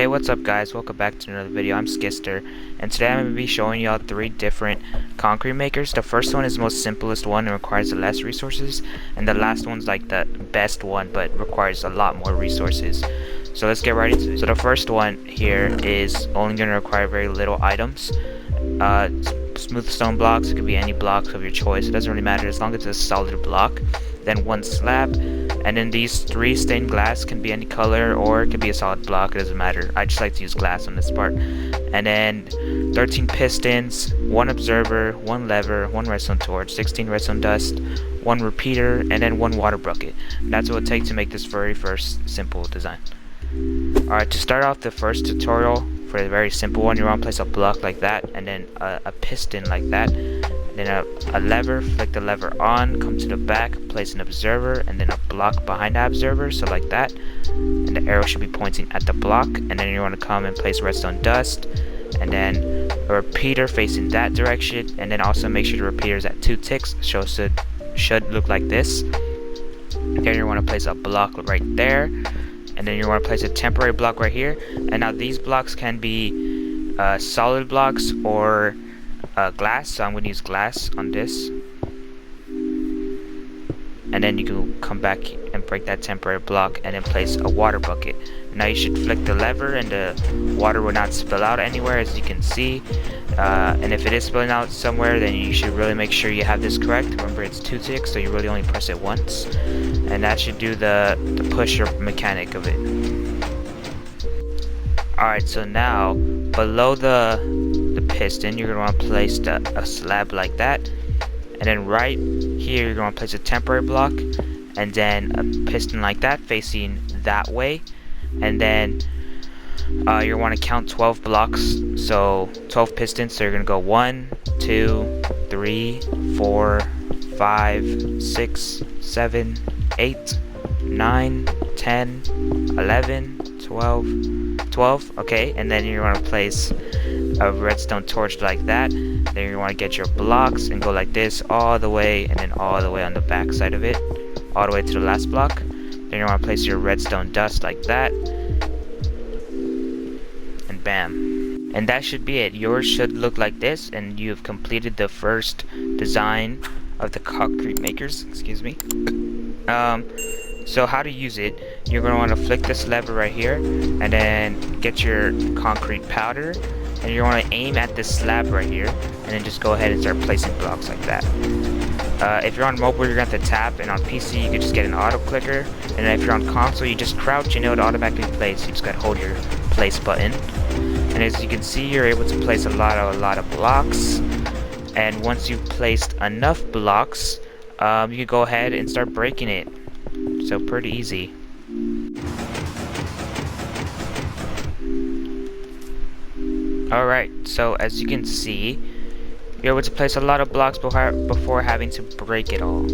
Hey, what's up guys, welcome back to another video. I'm Skister, and today I'm going to be showing y'all 3 different concrete makers. The first one is the most simplest one and requires the less resources, and the last one's like the best one but requires a lot more resources. So let's get right into it. So the first one here is only going to require very little items. Smooth stone blocks, it could be any blocks of your choice, it doesn't really matter as long as it's a solid block. Then 1 slab, and then these 3 stained glass can be any color or it could be a solid block, it doesn't matter. I just like to use glass on this part. And then 13 pistons, 1 observer, 1 lever, 1 redstone torch, 16 redstone dust, 1 repeater, and then 1 water bucket. That's what it takes to make this very first simple design. Alright, to start off the first tutorial, for the very simple one, you want to place a block like that, and then a piston like that, and then a lever, flick the lever on, come to the back, place an observer, and then a block behind the observer, so like that, and the arrow should be pointing at the block, and then you want to come and place redstone dust, and then a repeater facing that direction, and then also make sure the repeater is at 2 ticks, so it should look like this. Then you want to place a block right there, and then you want to place a temporary block right here. And now these blocks can be solid blocks or glass, so I'm going to use glass on this. And then you can come back and break that temporary block and then place a water bucket. Now you should flick the lever and the water will not spill out anywhere, as you can see. And if it is spilling out somewhere, then you should really make sure you have this correct. Remember, it's 2 ticks, so you really only press it once, and that should do the pusher mechanic of it. Alright, so now below the piston, you're going to want to place a slab like that, and then right here you're going to place a temporary block, and then a piston like that facing that way, and then you want to count 12 blocks, so 12 pistons. So you're going to go 1, 2, 3, 4, 5, 6, 7, 8, 9, 10, 11, 12, okay, and then you want to place a redstone torch like that. Then you want to get your blocks and go like this all the way, and then all the way on the back side of it, all the way to the last block. Then you want to place your redstone dust like that, and bam. And that should be it. Yours should look like this, and you've completed the first design of the concrete makers, excuse me. So how to use it, you're going to want to flick this lever right here, and then get your concrete powder, and you want to aim at this slab right here, and then just go ahead and start placing blocks like that. If you're on mobile, you're going to have to tap, and on PC you can just get an auto clicker, and then if you're on console, you just crouch and it would automatically place. You just got to hold your place button, and as you can see, you're able to place a lot of blocks. And once you've placed enough blocks, you can go ahead and start breaking it. So pretty easy. Alright, so as you can see, you're able to place a lot of blocks before having to break it all.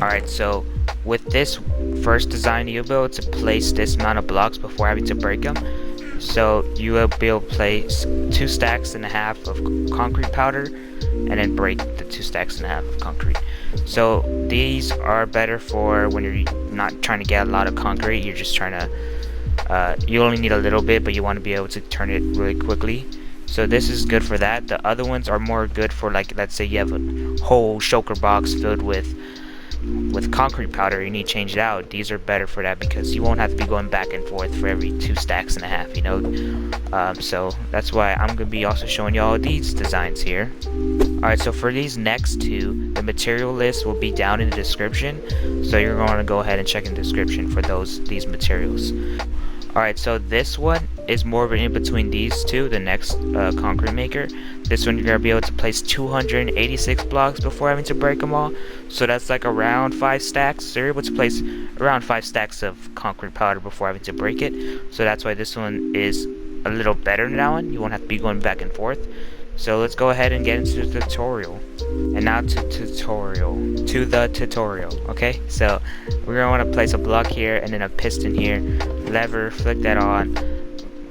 Alright, so with this first design, you'll be able to place this amount of blocks before having to break them. So you will be able to place 2 stacks and a half of concrete powder, and then break the 2 stacks and a half of concrete. So these are better for when you're not trying to get a lot of concrete, you're just trying to, you only need a little bit, but you want to be able to turn it really quickly. So this is good for that. The other ones are more good for, like, let's say you have a whole shulker box filled with concrete powder, you need to change it out. These are better for that because you won't have to be going back and forth for every 2 stacks and a half, you know. So that's why I'm going to be also showing you all these designs here. Alright, so for these next 2, the material list will be down in the description, so you're going to go ahead and check in the description for these materials. Alright, so this one is more of an in between these 2, the next concrete maker. This one you're going to be able to place 286 blocks before having to break them all. So that's like around 5 stacks. So you're able to place around 5 stacks of concrete powder before having to break it. So that's why this one is a little better than that one. You won't have to be going back and forth. So let's go ahead and get into the tutorial. And now to the tutorial, okay? So we're going to want to place a block here and then a piston here, lever, flick that on,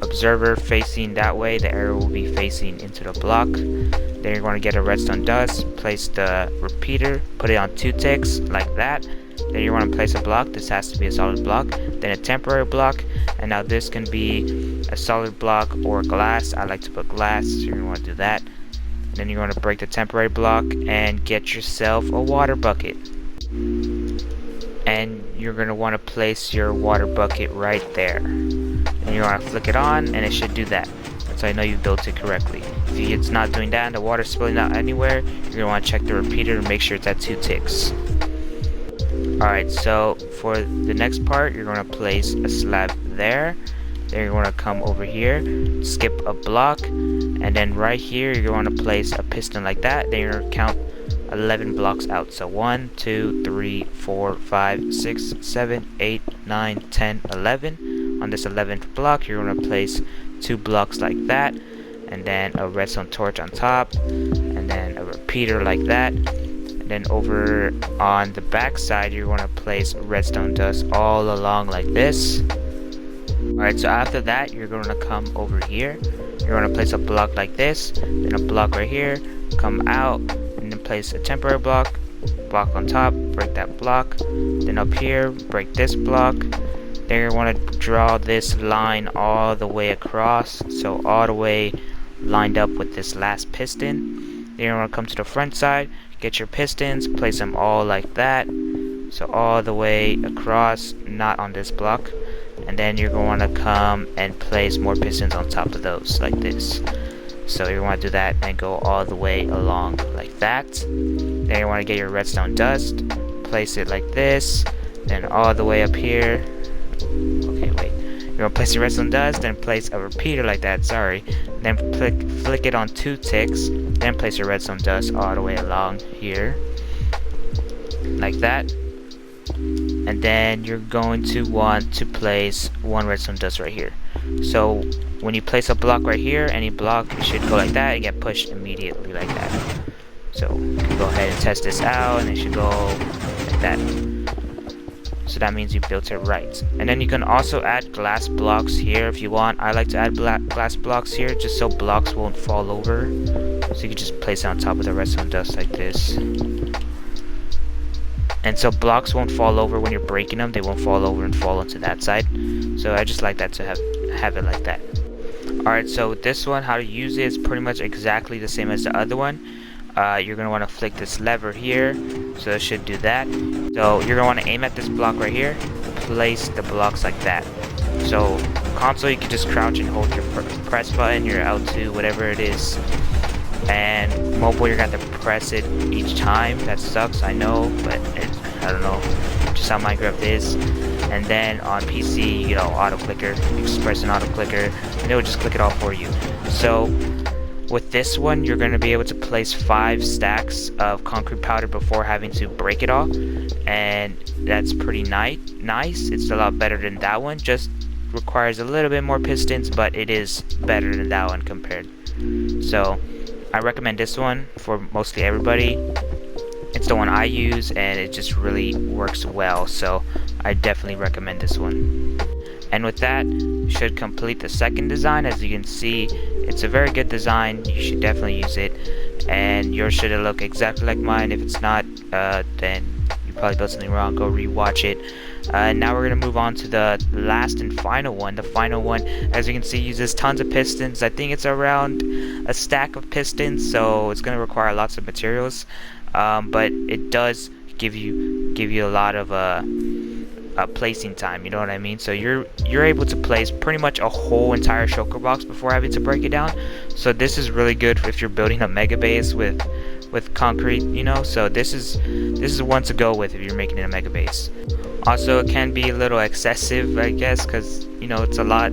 observer facing that way, the arrow will be facing into the block. Then you're going to get a redstone dust, place the repeater, put it on 2 ticks like that, Then you want to place a block. This has to be a solid block. Then a temporary block, and now this can be a solid block or glass. I like to put glass, so you're going to want to do that. And then you're going to break the temporary block and get yourself a water bucket. And you're going to want to place your water bucket right there. And you want to flick it on, and it should do that. So I know you built it correctly. If it's not doing that and the water's spilling out anywhere, you're going to want to check the repeater and make sure it's at 2 ticks. Alright, so for the next part, you're going to place a slab there. Then you're going to come over here, skip a block, and then right here you're going to place a piston like that. Then you're going to count 11 blocks out. So 1, 2, 3, 4, 5, 6, 7, 8, 9, 10, 11. On this 11th block, you're going to place 2 blocks like that, and then a redstone torch on top, and then a repeater like that. And then over on the back side, you're going to place redstone dust all along like this. Alright, so after that, you're going to come over here. You're going to place a block like this, then a block right here, come out, and then place a temporary block on top, break that block. Then up here, break this block. Then you want to draw this line all the way across, so all the way lined up with this last piston. Then you want to come to the front side, get your pistons, place them all like that, so all the way across, not on this block. And then you're going to come and place more pistons on top of those like this. So you want to do that and go all the way along like that. Then you want to get your redstone dust, place it like this, then all the way up here. Okay, wait. You're gonna place your redstone dust, then place a repeater like that, sorry. Then flick it on 2 ticks, then place your redstone dust all the way along here. Like that. And then you're going to want to place 1 redstone dust right here. So when you place a block right here, any block should go like that and get pushed immediately like that. So you can go ahead and test this out, and it should go like that. So that means you built it right. And then you can also add glass blocks here if you want. I like to add glass blocks here just so blocks won't fall over. So you can just place it on top of the redstone dust like this. And so blocks won't fall over when you're breaking them. They won't fall over and fall onto that side. So I just like that to have it like that. Alright, so this one, how to use it is pretty much exactly the same as the other one. You're going to want to flick this lever here, so it should do that. So you're going to want to aim at this block right here, place the blocks like that. So console, you can just crouch and hold your press button, your L2, whatever it is. And mobile, you're going to have to press it each time. That sucks, I know, but I don't know, just how Minecraft is. And then on PC, you get an auto clicker. You just press an auto clicker, and it will just click it all for you. So with this one, you're going to be able to place 5 stacks of concrete powder before having to break it all, and that's pretty nice. It's a lot better than that one. Just requires a little bit more pistons, but it is better than that one compared. So I recommend this one for mostly everybody. It's the one I use, and it just really works well, so I definitely recommend this one. And with that, you should complete the second design. As you can see, it's a very good design. You should definitely use it, and yours should look exactly like mine. If it's not, then you probably built something wrong. Go rewatch it. Now we're gonna move on to the last and final one. The final one, as you can see, uses tons of pistons. I think it's around a stack of pistons, so it's gonna require lots of materials, but it does give you a lot of placing time, you know what I mean? So you're able to place pretty much a whole entire shulker box before having to break it down. So this is really good if you're building a mega base with concrete, you know. So this is one to go with if you're making it a mega base. Also, it can be a little excessive, I guess, because you know it's a lot,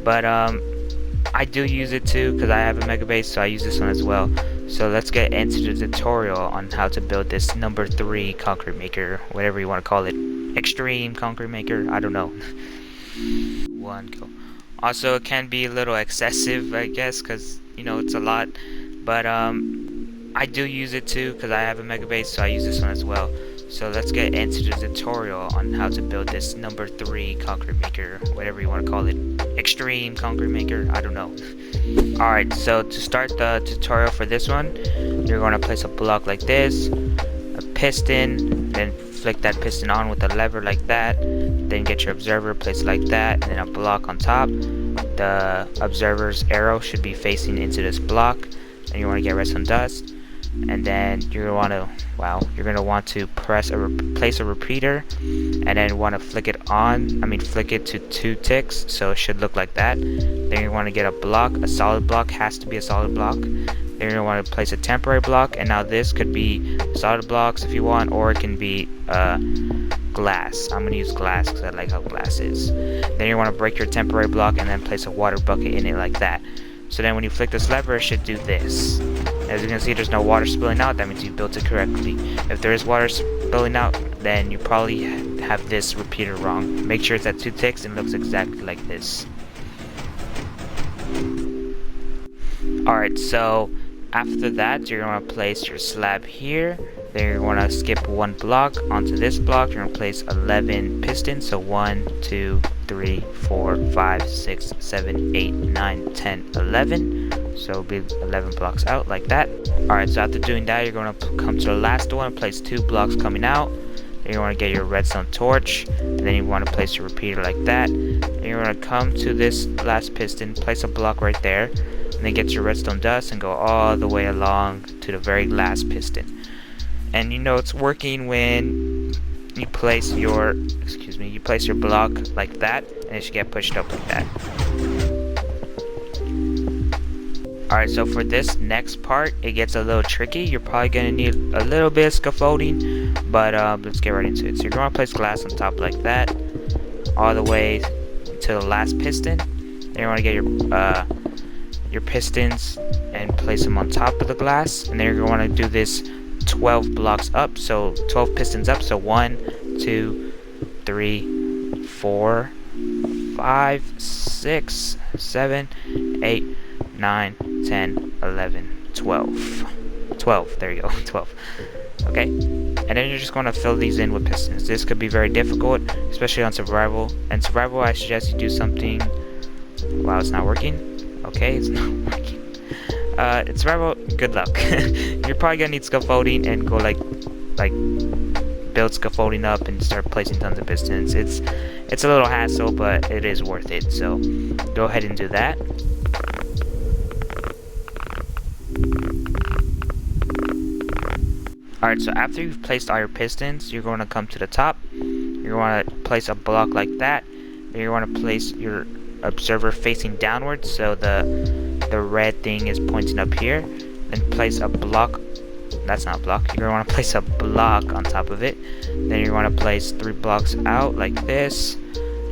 but I do use it too because I have a mega base, so I use this one as well. So let's get into the tutorial on how to build this number 3 concrete maker, whatever you want to call it. Extreme concrete maker, I don't know. One go. Also, it can be a little excessive, I guess, because you know it's a lot, but I do use it too because I have a mega base, so I use this one as well. So let's get into the tutorial on how to build this number 3 concrete maker, whatever you want to call it. Extreme concrete maker, I don't know. Alright, so to start the tutorial for this one, you're going to place a block like this, a piston, then flick that piston on with a lever like that, then get your observer, place it like that, and then a block on top. The observer's arrow should be facing into this block, and you want to get redstone dust, and then you're gonna want to place a repeater, and then want to flick it to 2 ticks, so it should look like that. Then you want to get a block, a solid block, has to be a solid block. Then you're gonna want to place a temporary block, and now this could be solid blocks if you want, or it can be glass. I'm gonna use glass because I like how glass is. Then you want to break your temporary block and then place a water bucket in it like that. So then when you flick this lever, it should do this. As you can see, there's no water spilling out. That means you built it correctly. If there is water spilling out, then you probably have this repeater wrong. Make sure it's at 2 ticks and it looks exactly like this. Alright, so after that, you're going to place your slab here. Then you're going to skip 1 block onto this block. You're going to place 11 pistons. So 1, 2, 3, 4, 5, 6, 7, 8, 9, 10, 11. So it'll be 11 blocks out like that. Alright, so after doing that, you're going to come to the last one and place 2 blocks coming out. Then you want to get your redstone torch, and then you want to place your repeater like that. And you're going to come to this last piston, place a block right there, and then get your redstone dust and go all the way along to the very last piston. And you know it's working when you place your block like that, and it should get pushed up like that. Alright, so for this next part, it gets a little tricky. You're probably gonna need a little bit of scaffolding, but let's get right into it. So you're gonna place glass on top like that, all the way to the last piston. Then you wanna get your pistons and place them on top of the glass, and then you're gonna wanna do this 12 blocks up, so 12 pistons up. So 1, 2, 3, 4, 5, 6, 7, 8, 9, 10, 11, 12, there you go, 12. Okay, and then you're just going to fill these in with pistons. This could be very difficult, especially on survival. And survival, I suggest you do something. Wow, it's not working. Okay, it's not working. In survival, good luck. You're probably gonna need scaffolding and go like build scaffolding up and start placing tons of pistons. It's a little hassle, but it is worth it. So go ahead and do that. Alright, so after you've placed all your pistons, you're going to come to the top. You're going to place a block like that. Then you're going to place your observer facing downwards, so the red thing is pointing up here. Then place a block. That's not a block. You're going to want to place a block on top of it. Then you're going to place 3 blocks out like this.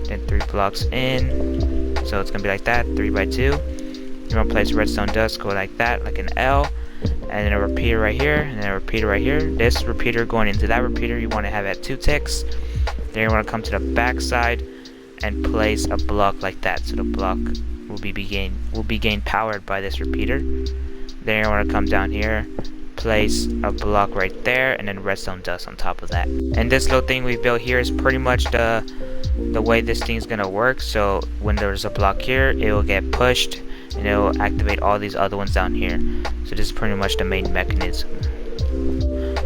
Then 3 blocks in. So it's going to be like that, 3 by 2. You're going to place redstone dust, go like that, like an L. And then a repeater right here, and then a repeater right here. This repeater going into that repeater, you want to have at 2 ticks. Then you want to come to the back side and place a block like that, so the block will be gain powered by this repeater. Then you want to come down here, place a block right there, and then redstone dust on top of that. And this little thing we built here is pretty much the way this thing's gonna work. So when there's a block here, it will get pushed and it will activate all these other ones down here. So this is pretty much the main mechanism.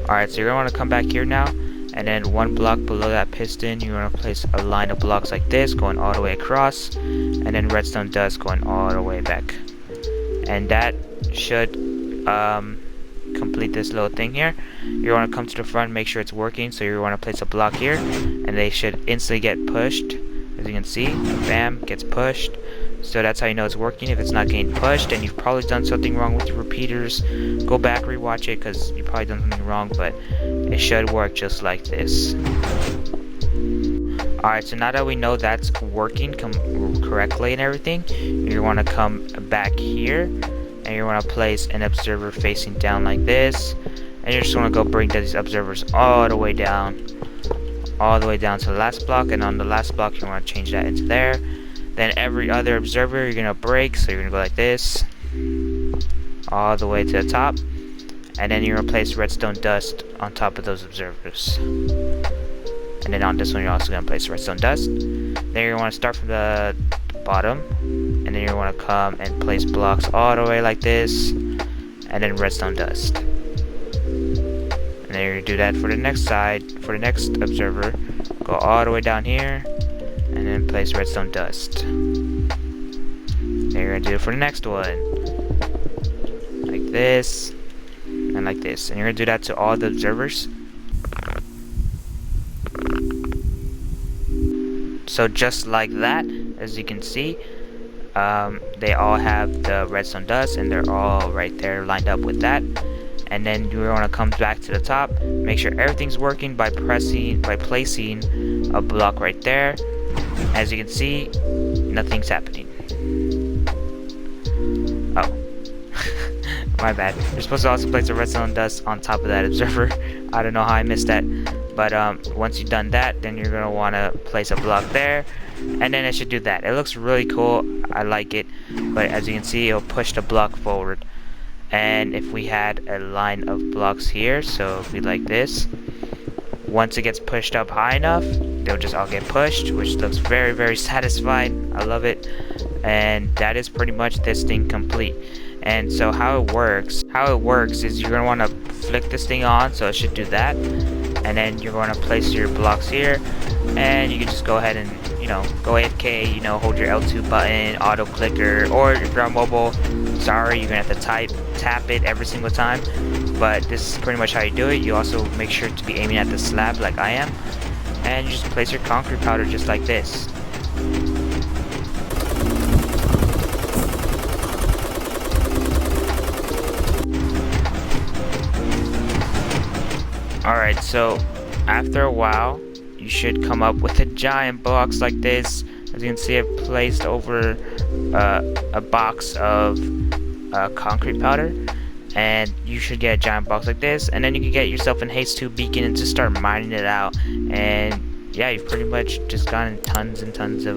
Alright, so you're gonna want to come back here now, and then 1 block below that piston, you're gonna place a line of blocks like this going all the way across, and then redstone dust going all the way back. And that should complete this little thing here. You want to come to the front, make sure it's working. So you want to place a block here, and they should instantly get pushed. As you can see, bam, gets pushed. So that's how you know it's working. If it's not getting pushed, then you've probably done something wrong with your repeaters. Go back, rewatch it, because you've probably done something wrong, but it should work just like this. Alright, so now that we know that's working correctly and everything, you want to come back here, and you want to place an observer facing down like this, and you're just going to go bring these observers all the way down to the last block, and on the last block you want to change that into there. Then every other observer you're going to break, so you're going to go like this all the way to the top, and then you're going to place redstone dust on top of those observers. And then on this one you're also going to place redstone dust. Then you're going to want to start from the bottom, and then you want to come and place blocks all the way like this, and then redstone dust. And And then you're gonna do that for the next side, for the next observer. Go all the way down here, and then place redstone dust. Then you're gonna do it for the next one, like this, and like this. And you're gonna do that to all the observers. So just like that, as you can see, they all have the redstone dust, and they're all right there lined up with that. And then you want to come back to the top, make sure everything's working by placing a block right there. As you can see, nothing's happening. Oh, my bad. You're supposed to also place a redstone dust on top of that observer. I don't know how I missed that. But once you've done that, then you're going to want to place a block there, and then it should do that. It looks really cool. I like it. But as you can see, it'll push the block forward. And if we had a line of blocks here, so if we like this, once it gets pushed up high enough, they'll just all get pushed, which looks very, very satisfying. I love it. And that is pretty much this thing complete. And so how it works is you're going to want to flick this thing on, so it should do that. And then you're going to place your blocks here, and you can just go ahead and, you know, go AFK, you know, hold your L2 button, auto clicker, or if you're on mobile, sorry, you're going to have to tap it every single time. But this is pretty much how you do it. You also make sure to be aiming at the slab like I am, and you just place your concrete powder just like this. Alright, so after a while, you should come up with a giant box like this. As you can see, I've placed over a box of concrete powder, and you should get a giant box like this. And then you can get yourself an haste 2 beacon and just start mining it out. And yeah, you've pretty much just gotten tons and tons of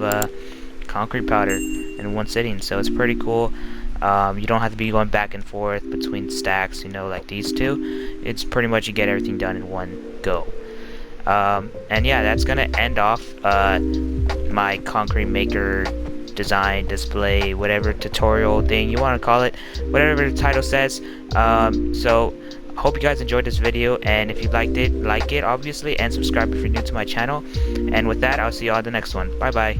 concrete powder in one sitting, so it's pretty cool. You don't have to be going back and forth between stacks, you know, like these two. It's pretty much you get everything done in one go. And yeah, that's gonna end off my concrete maker design, display, whatever tutorial thing you want to call it, whatever the title says. So hope you guys enjoyed this video, and if you liked it, like it obviously, and subscribe if you're new to my channel. And with that, I'll see you all in the next one. Bye bye.